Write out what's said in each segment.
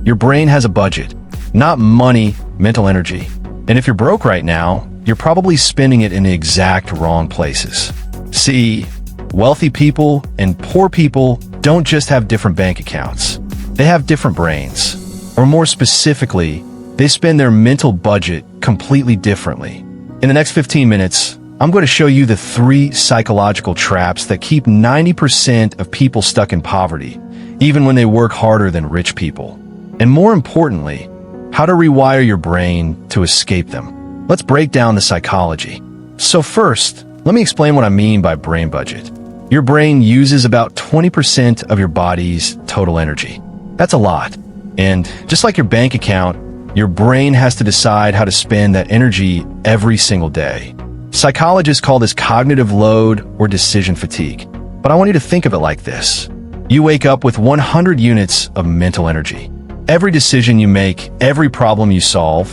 Your brain has a budget, not money, mental energy. And if you're broke right now, you're probably spending it in the exact wrong places. See, wealthy people and poor people don't just have different bank accounts. They have different brains. Or more specifically, they spend their mental budget completely differently. In the next 15 minutes, I'm going to show you the 3 psychological traps that keep 90% of people stuck in poverty, even when they work harder than rich people. And more importantly, how to rewire your brain to escape them. Let's break down the psychology. So first, let me explain what I mean by brain budget. Your brain uses about 20% of your body's total energy. That's a lot. And just like your bank account, your brain has to decide how to spend that energy every single day. Psychologists call this cognitive load or decision fatigue. But I want you to think of it like this. You wake up with 100 units of mental energy. Every decision you make, every problem you solve,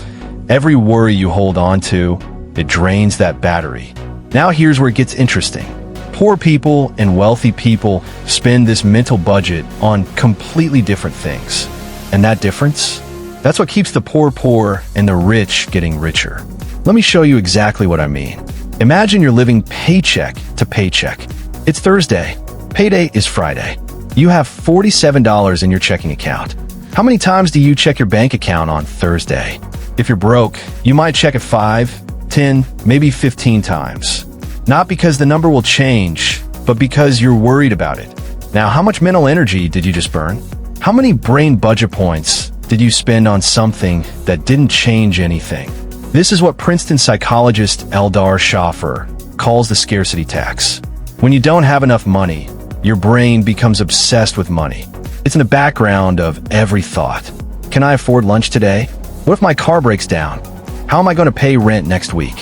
every worry you hold on to, it drains that battery. Now here's where it gets interesting. Poor people and wealthy people spend this mental budget on completely different things. And that difference? That's what keeps the poor poor and the rich getting richer. Let me show you exactly what I mean. Imagine you're living paycheck to paycheck. It's Thursday. Payday is Friday. You have $47 in your checking account. How many times do you check your bank account on Thursday? If you're broke, you might check it 5, 10, maybe 15 times. Not because the number will change, but because you're worried about it. Now, how much mental energy did you just burn? How many brain budget points did you spend on something that didn't change anything? This is what Princeton psychologist Eldar Schaffer calls the scarcity tax. When you don't have enough money, your brain becomes obsessed with money. It's in the background of every thought. Can I afford lunch today? What if my car breaks down? How am I going to pay rent next week?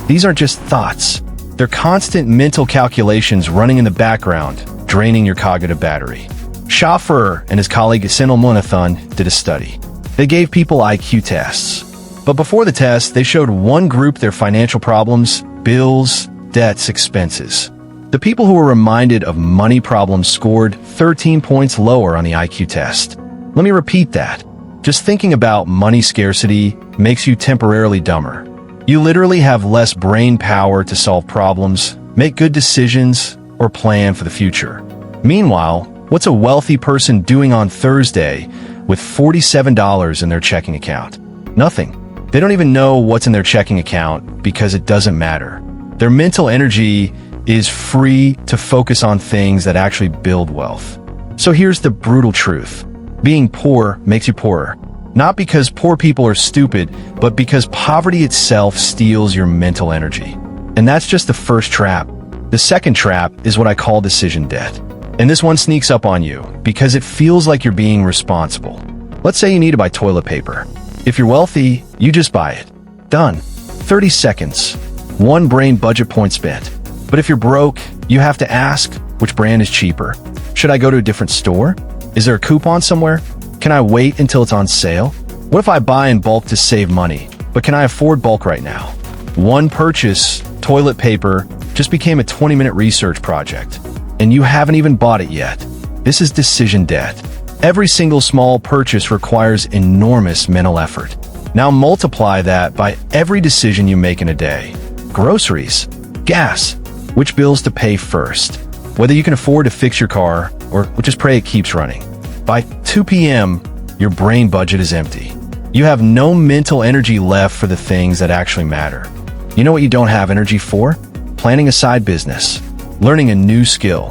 These aren't just thoughts. They're constant mental calculations running in the background, draining your cognitive battery. Schaffer and his colleague Senil Munathan did a study. They gave people IQ tests. But before the test, they showed one group their financial problems, bills, debts, expenses. The people who were reminded of money problems scored 13 points lower on the IQ test. Let me repeat that. Just thinking about money scarcity makes you temporarily dumber. You literally have less brain power to solve problems, make good decisions, or plan for the future. Meanwhile, what's a wealthy person doing on Thursday with $47 in their checking account? Nothing. They don't even know what's in their checking account because it doesn't matter. Their mental energy is free to focus on things that actually build wealth. So here's the brutal truth. Being poor makes you poorer. Not because poor people are stupid, but because poverty itself steals your mental energy. And that's just the first trap. The second trap is what I call decision debt. And this one sneaks up on you because it feels like you're being responsible. Let's say you need to buy toilet paper. If you're wealthy, you just buy it. Done. 30 seconds. 1 brain budget point spent. But if you're broke, you have to ask, which brand is cheaper? Should I go to a different store? Is there a coupon somewhere? Can I wait until it's on sale? What if I buy in bulk to save money? But can I afford bulk right now? One purchase, toilet paper, just became a 20-minute research project. And you haven't even bought it yet. This is decision debt. Every single small purchase requires enormous mental effort. Now multiply that by every decision you make in a day. Groceries, gas, which bills to pay first, whether you can afford to fix your car, or just pray it keeps running. By 2 p.m., your brain budget is empty. You have no mental energy left for the things that actually matter. You know what you don't have energy for? Planning a side business, learning a new skill,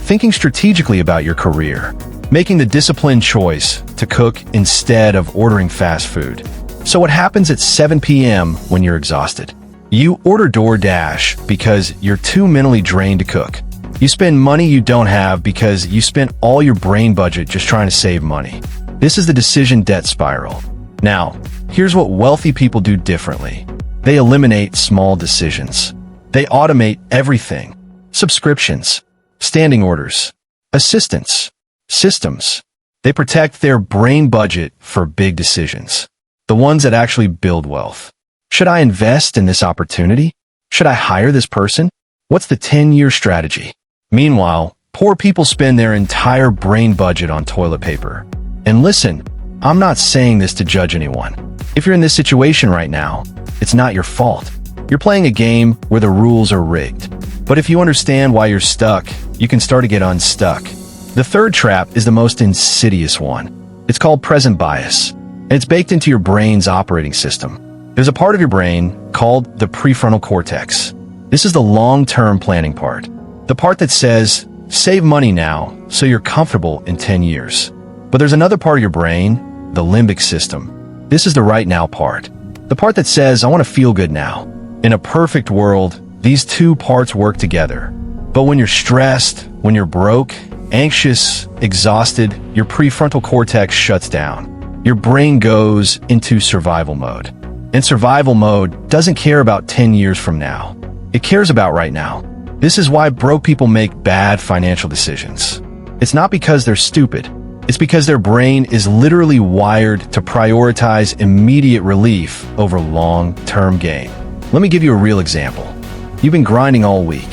thinking strategically about your career, making the disciplined choice to cook instead of ordering fast food. So what happens at 7 p.m. when you're exhausted? You order DoorDash because you're too mentally drained to cook. You spend money you don't have because you spent all your brain budget just trying to save money. This is the decision debt spiral. Now, here's what wealthy people do differently. They eliminate small decisions. They automate everything. Subscriptions, standing orders, assistants, systems. They protect their brain budget for big decisions, the ones that actually build wealth. Should I invest in this opportunity? Should I hire this person? What's the 10-year strategy? Meanwhile, poor people spend their entire brain budget on toilet paper. And listen, I'm not saying this to judge anyone. If you're in this situation right now, it's not your fault. You're playing a game where the rules are rigged. But if you understand why you're stuck, you can start to get unstuck. The third trap is the most insidious one. It's called present bias, and it's baked into your brain's operating system. There's a part of your brain called the prefrontal cortex. This is the long-term planning part. The part that says, save money now so you're comfortable in 10 years. But there's another part of your brain, the limbic system. This is the right now part. The part that says, I want to feel good now. In a perfect world, these two parts work together. But when you're stressed, when you're broke, anxious, exhausted, your prefrontal cortex shuts down. Your brain goes into survival mode. And survival mode doesn't care about 10 years from now. It cares about right now. This is why broke people make bad financial decisions. It's not because they're stupid. It's because their brain is literally wired to prioritize immediate relief over long-term gain. Let me give you a real example. You've been grinding all week.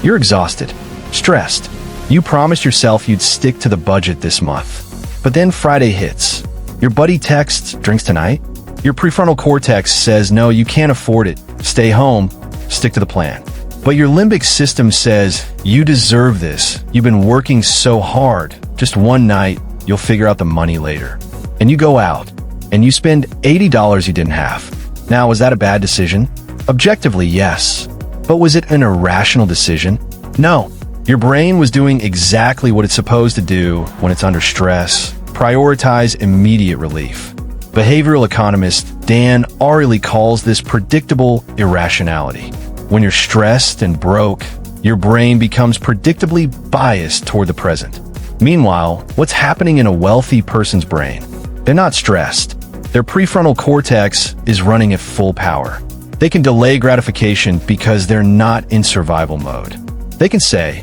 You're exhausted, stressed. You promised yourself you'd stick to the budget this month. But then Friday hits. Your buddy texts, drinks tonight? Your prefrontal cortex says, no, you can't afford it. Stay home, stick to the plan. But your limbic system says, you deserve this. You've been working so hard. Just one night, you'll figure out the money later. And you go out, and you spend $80 you didn't have. Now, was that a bad decision? Objectively, yes. But was it an irrational decision? No. Your brain was doing exactly what it's supposed to do when it's under stress. Prioritize immediate relief. Behavioral economist Dan Ariely calls this predictable irrationality. When you're stressed and broke, your brain becomes predictably biased toward the present. Meanwhile, what's happening in a wealthy person's brain? They're not stressed. Their prefrontal cortex is running at full power. They can delay gratification because they're not in survival mode. They can say,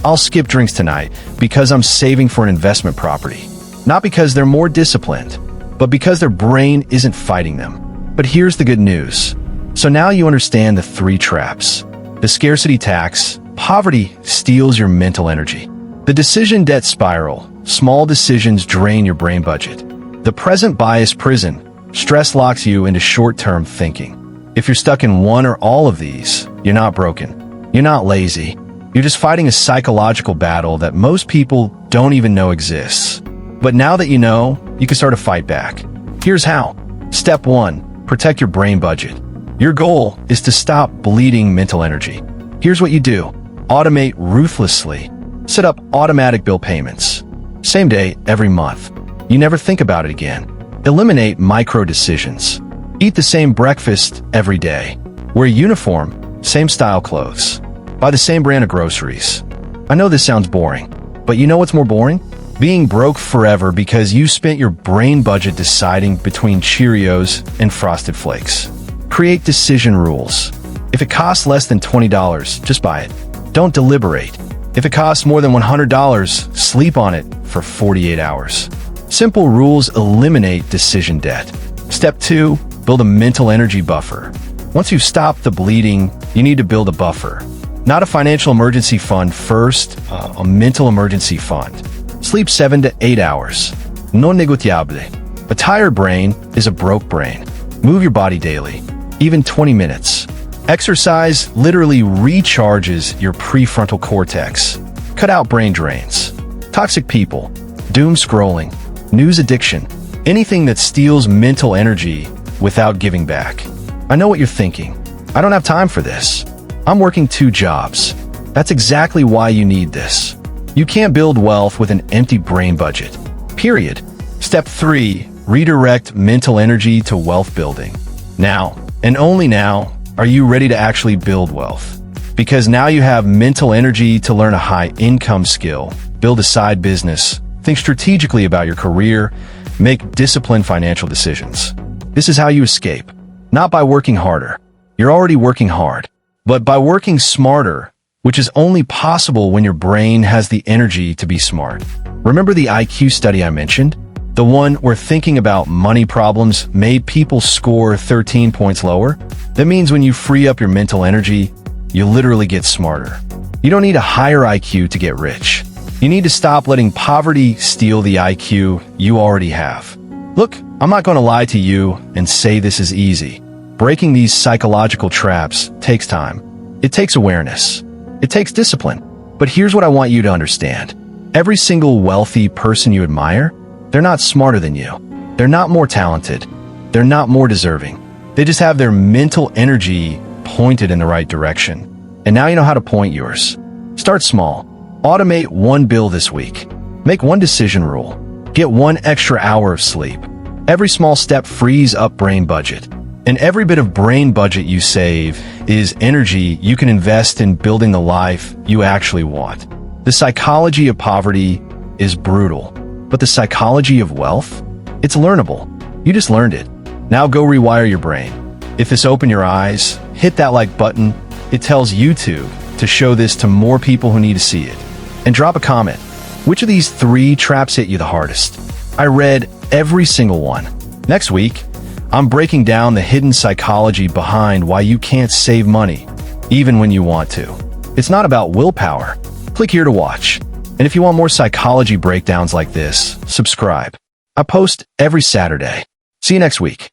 I'll skip drinks tonight because I'm saving for an investment property. Not because they're more disciplined, but because their brain isn't fighting them. But here's the good news. So now you understand the three traps. The scarcity tax, poverty steals your mental energy. The decision debt spiral, small decisions drain your brain budget. The present bias prison, stress locks you into short-term thinking. If you're stuck in one or all of these, you're not broken. You're not lazy. You're just fighting a psychological battle that most people don't even know exists. But now that you know, you can start to fight back. Here's how. Step 1, protect your brain budget. Your goal is to stop bleeding mental energy. Here's what you do. Automate ruthlessly. Set up automatic bill payments. Same day, every month. You never think about it again. Eliminate micro decisions. Eat the same breakfast every day. Wear a uniform, same style clothes. Buy the same brand of groceries. I know this sounds boring, but you know what's more boring? Being broke forever because you spent your brain budget deciding between Cheerios and Frosted Flakes. Create decision rules. If it costs less than $20, just buy it. Don't deliberate. If it costs more than $100, sleep on it for 48 hours. Simple rules eliminate decision debt. Step 2, build a mental energy buffer. Once you've stopped the bleeding, you need to build a buffer. Not a financial emergency fund first, a mental emergency fund. Sleep 7 to 8 hours. Non negociable. A tired brain is a broke brain. Move your body daily, even 20 minutes. Exercise literally recharges your prefrontal cortex. Cut out brain drains. Toxic people, doom scrolling, news addiction, anything that steals mental energy without giving back. I know what you're thinking. I don't have time for this. I'm working 2 jobs. That's exactly why you need this. You can't build wealth with an empty brain budget. Period. Step 3, redirect mental energy to wealth building. Now, and only now, are you ready to actually build wealth? Because now you have mental energy to learn a high-income skill, build a side business, think strategically about your career, make disciplined financial decisions. This is how you escape. Not by working harder. You're already working hard. But by working smarter, which is only possible when your brain has the energy to be smart. Remember the IQ study I mentioned? The one where thinking about money problems made people score 13 points lower? That means when you free up your mental energy, you literally get smarter. You don't need a higher IQ to get rich. You need to stop letting poverty steal the IQ you already have. Look, I'm not going to lie to you and say this is easy. Breaking these psychological traps takes time. It takes awareness. It takes discipline. But here's what I want you to understand. Every single wealthy person you admire, they're not smarter than you. They're not more talented. They're not more deserving. They just have their mental energy pointed in the right direction. And now you know how to point yours. Start small. Automate one bill this week. Make one decision rule. Get one extra hour of sleep. Every small step frees up brain budget. And every bit of brain budget you save is energy you can invest in building the life you actually want. The psychology of poverty is brutal, but the psychology of wealth, it's learnable. You just learned it. Now go rewire your brain. If this opened your eyes, hit that like button. It tells YouTube to show this to more people who need to see it. And drop a comment. Which of these 3 traps hit you the hardest? I read every single one. Next week, I'm breaking down the hidden psychology behind why you can't save money, even when you want to. It's not about willpower. Click here to watch. And if you want more psychology breakdowns like this, subscribe. I post every Saturday. See you next week.